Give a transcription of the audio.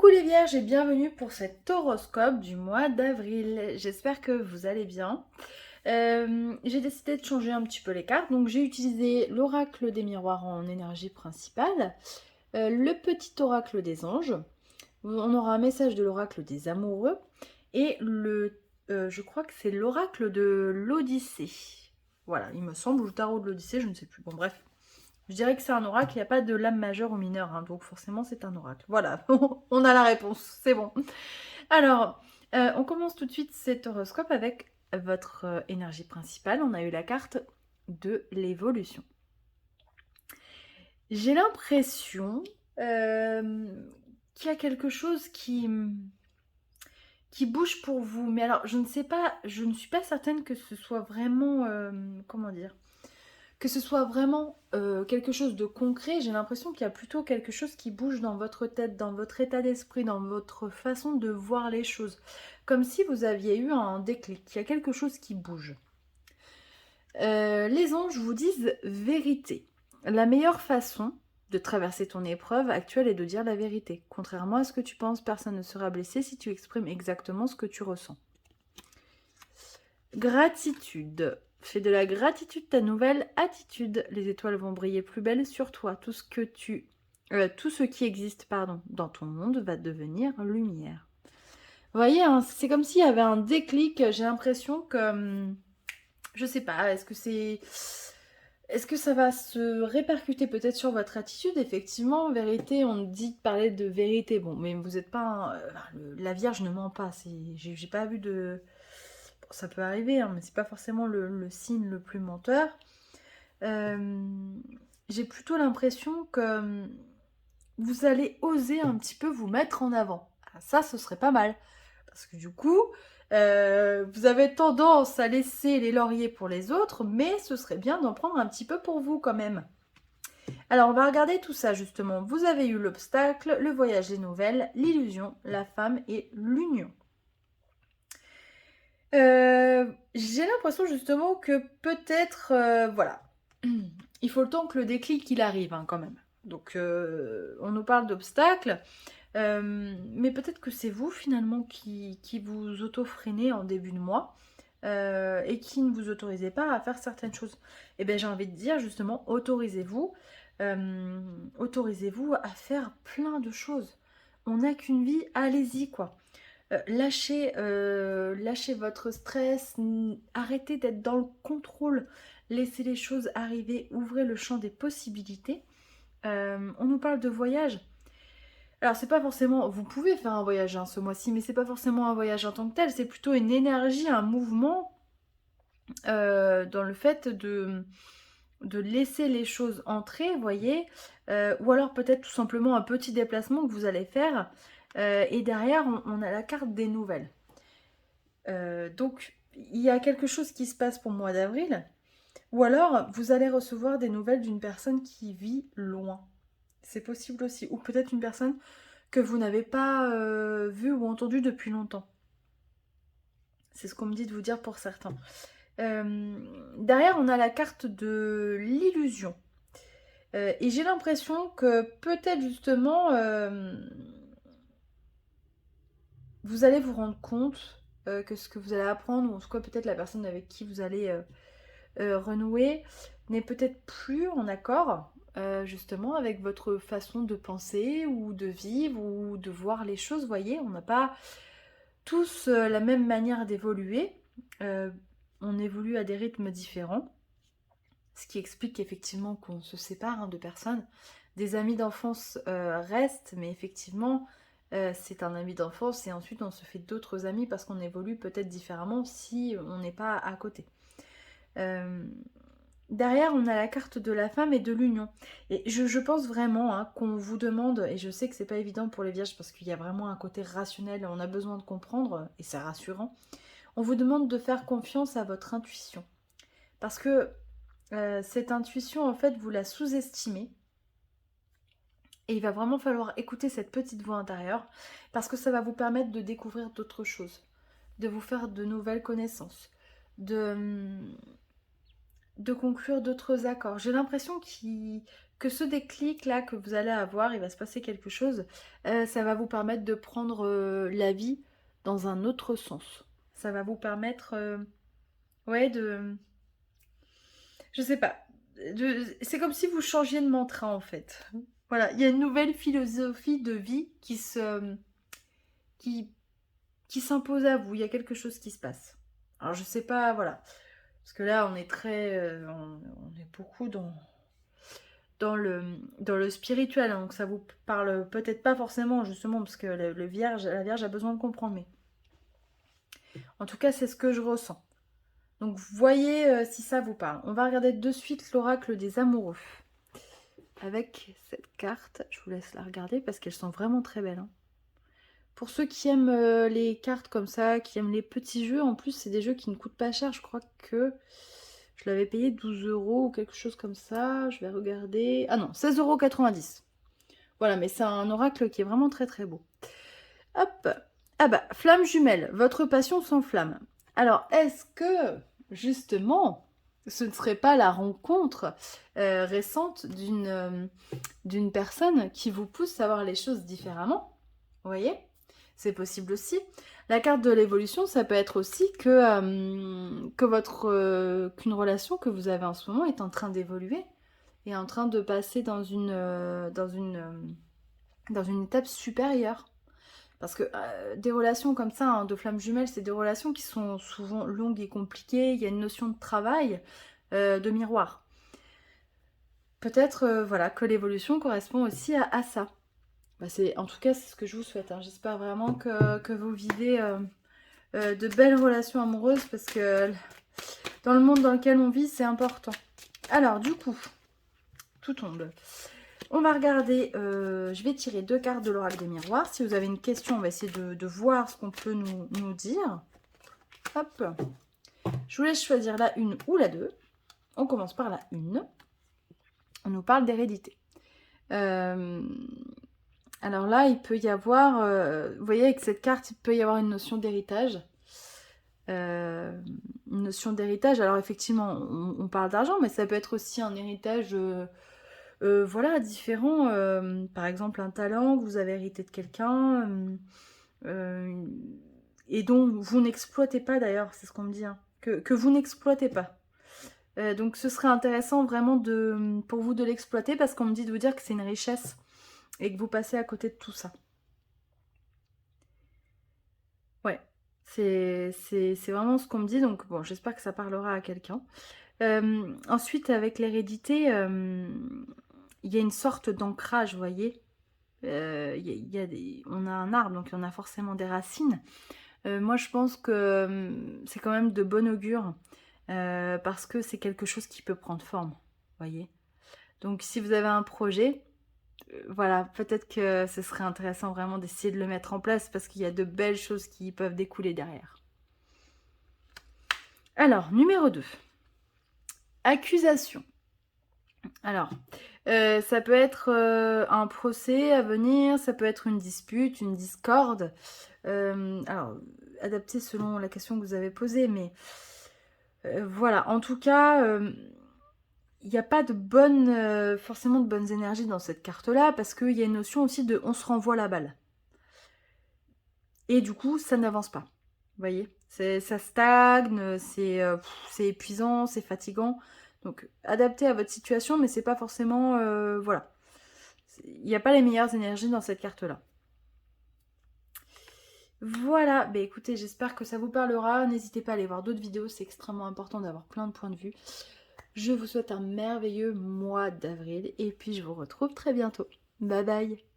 les vierges et bienvenue pour cet horoscope du mois d'avril. J'espère que vous allez bien. J'ai décidé de changer un petit peu les cartes, donc j'ai utilisé l'oracle des miroirs en énergie principale, le petit oracle des anges, on aura un message de l'oracle des amoureux et je crois que c'est l'oracle de l'Odyssée. Voilà, il me semble, ou le tarot de l'Odyssée, je ne sais plus. Bon bref, je dirais que c'est un oracle, il n'y a pas de lame majeure ou mineure, hein, donc forcément c'est un oracle. Voilà, on a la réponse, c'est bon. Alors, on commence tout de suite cet horoscope avec votre énergie principale. On a eu la carte de l'évolution. J'ai l'impression qu'il y a quelque chose qui bouge pour vous. Mais alors, je ne sais pas, je ne suis pas certaine que ce soit vraiment, comment dire, que ce soit vraiment quelque chose de concret. J'ai l'impression qu'il y a plutôt quelque chose qui bouge dans votre tête, dans votre état d'esprit, dans votre façon de voir les choses. Comme si vous aviez eu un déclic. Il y a quelque chose qui bouge. Les anges vous disent vérité. La meilleure façon de traverser ton épreuve actuelle est de dire la vérité. Contrairement à ce que tu penses, personne ne sera blessé si tu exprimes exactement ce que tu ressens. Gratitude. Fais de la gratitude ta nouvelle attitude. Les étoiles vont briller plus belles sur toi. Tout ce qui existe, dans ton monde va devenir lumière. Vous voyez, hein, c'est comme s'il y avait un déclic. J'ai l'impression que, je sais pas, est-ce que ça va se répercuter peut-être sur votre attitude? Effectivement, vérité, on dit de parler de vérité. Bon, mais vous n'êtes pas la Vierge ne ment pas. J'ai pas vu de... Bon, ça peut arriver, hein, mais c'est pas forcément le signe le plus menteur. J'ai plutôt l'impression que vous allez oser un petit peu vous mettre en avant. Ah, ça, ce serait pas mal. Parce que du coup, vous avez tendance à laisser les lauriers pour les autres, mais ce serait bien d'en prendre un petit peu pour vous quand même. Alors, on va regarder tout ça justement. Vous avez eu l'obstacle, le voyage des nouvelles, l'illusion, la femme et l'union. J'ai l'impression justement que peut-être, voilà, il faut le temps que le déclic il arrive hein, quand même. Donc, on nous parle d'obstacles. Mais peut-être que c'est vous finalement qui vous auto-freinez en début de mois et qui ne vous autorisez pas à faire certaines choses. Et bien j'ai envie de dire justement, autorisez-vous à faire plein de choses. On n'a qu'une vie, allez-y quoi. Lâchez votre stress, arrêtez d'être dans le contrôle, laissez les choses arriver, ouvrez le champ des possibilités. On nous parle de voyage. Alors c'est pas forcément, vous pouvez faire un voyage hein, ce mois-ci, mais c'est pas forcément un voyage en tant que tel, c'est plutôt une énergie, un mouvement dans le fait de laisser les choses entrer, vous voyez, ou alors peut-être tout simplement un petit déplacement que vous allez faire, et derrière on a la carte des nouvelles. Donc il y a quelque chose qui se passe pour le mois d'avril, ou alors vous allez recevoir des nouvelles d'une personne qui vit loin. C'est possible aussi, ou peut-être une personne que vous n'avez pas vu ou entendu depuis longtemps. C'est ce qu'on me dit de vous dire pour certains. Derrière, on a la carte de l'illusion. Et j'ai l'impression que peut-être justement, vous allez vous rendre compte que ce que vous allez apprendre, ou en tout cas peut-être la personne avec qui vous allez renouer, n'est peut-être plus en accord justement avec votre façon de penser ou de vivre ou de voir les choses. Vous voyez, on n'a pas tous la même manière d'évoluer. On évolue à des rythmes différents, ce qui explique effectivement qu'on se sépare hein, de personnes. Des amis d'enfance restent, mais effectivement, c'est un ami d'enfance et ensuite on se fait d'autres amis parce qu'on évolue peut-être différemment si on n'est pas à côté. Derrière, on a la carte de la femme et de l'union. Et je pense vraiment hein, qu'on vous demande, et je sais que c'est pas évident pour les vierges parce qu'il y a vraiment un côté rationnel, on a besoin de comprendre, et c'est rassurant. On vous demande de faire confiance à votre intuition. Parce que cette intuition, en fait, vous la sous-estimez. Et il va vraiment falloir écouter cette petite voix intérieure parce que ça va vous permettre de découvrir d'autres choses, de vous faire de nouvelles connaissances, de conclure d'autres accords. J'ai l'impression que ce déclic là que vous allez avoir, il va se passer quelque chose, ça va vous permettre de prendre la vie dans un autre sens. Ça va vous permettre, ouais, je sais pas, c'est comme si vous changiez de mantra en fait. Voilà, il y a une nouvelle philosophie de vie qui, qui s'impose à vous. Il y a quelque chose qui se passe. Alors je sais pas, voilà, parce que là on est très, on est beaucoup dans le spirituel, hein, donc ça vous parle peut-être pas forcément justement parce que le vierge, la Vierge a besoin de comprendre, mais en tout cas c'est ce que je ressens. Donc voyez si ça vous parle. On va regarder de suite l'oracle des amoureux avec cette carte. Je vous laisse la regarder parce qu'elles sont vraiment très belles, hein. Pour ceux qui aiment les cartes comme ça, qui aiment les petits jeux, en plus c'est des jeux qui ne coûtent pas cher. Je crois que je l'avais payé 12 € ou quelque chose comme ça. Je vais regarder. Ah non, 16,90 €. Voilà, mais c'est un oracle qui est vraiment très très beau. Hop. Ah bah, flamme jumelle, votre passion s'enflamme. Alors, est-ce que, justement, ce ne serait pas la rencontre récente d'une personne qui vous pousse à voir les choses différemment? Vous voyez? C'est possible aussi. La carte de l'évolution, ça peut être aussi qu'une relation que vous avez en ce moment est en train d'évoluer et en train de passer dans une étape supérieure. Parce que des relations comme ça, hein, de flammes jumelles, c'est des relations qui sont souvent longues et compliquées. Il y a une notion de travail, de miroir. Peut-être voilà, que l'évolution correspond aussi à ça. Bah, en tout cas, c'est ce que je vous souhaite, hein. J'espère vraiment que vous vivez de belles relations amoureuses parce que dans le monde dans lequel on vit, c'est important. Alors, du coup, tout tombe. On va regarder, je vais tirer 2 cartes de l'oracle des miroirs. Si vous avez une question, on va essayer de voir ce qu'on peut nous dire. Hop. Je vous laisse choisir la 1 ou la 2. On commence par la 1. On nous parle d'hérédité. Alors là, il peut y avoir, vous voyez, avec cette carte, il peut y avoir une notion d'héritage. Une notion d'héritage. Alors effectivement, on parle d'argent, mais ça peut être aussi un héritage... voilà, différent. Par exemple, un talent que vous avez hérité de quelqu'un et dont vous n'exploitez pas d'ailleurs, c'est ce qu'on me dit, hein, que vous n'exploitez pas. Donc ce serait intéressant vraiment pour vous de l'exploiter parce qu'on me dit de vous dire que c'est une richesse et que vous passez à côté de tout ça. Ouais, c'est vraiment ce qu'on me dit, donc bon, j'espère que ça parlera à quelqu'un. Ensuite, avec l'hérédité, il y a une sorte d'ancrage, vous voyez. On a un arbre, donc il y en a forcément des racines. Moi, je pense que c'est quand même de bon augure, parce que c'est quelque chose qui peut prendre forme, vous voyez. Donc, si vous avez un projet, voilà, peut-être que ce serait intéressant vraiment d'essayer de le mettre en place, parce qu'il y a de belles choses qui peuvent découler derrière. Alors, numéro 2. Accusation. Alors, ça peut être un procès à venir, ça peut être une dispute, une discorde. Alors, adapté selon la question que vous avez posée, mais voilà. En tout cas, il n'y a pas de forcément de bonnes énergies dans cette carte-là, parce qu'il y a une notion aussi de on se renvoie la balle. Et du coup, ça n'avance pas. Vous voyez, ça stagne, c'est épuisant, c'est fatigant. Donc, adapté à votre situation, mais c'est pas forcément... voilà. Il n'y a pas les meilleures énergies dans cette carte-là. Voilà, bah écoutez, j'espère que ça vous parlera. N'hésitez pas à aller voir d'autres vidéos, c'est extrêmement important d'avoir plein de points de vue. Je vous souhaite un merveilleux mois d'avril et puis je vous retrouve très bientôt. Bye bye.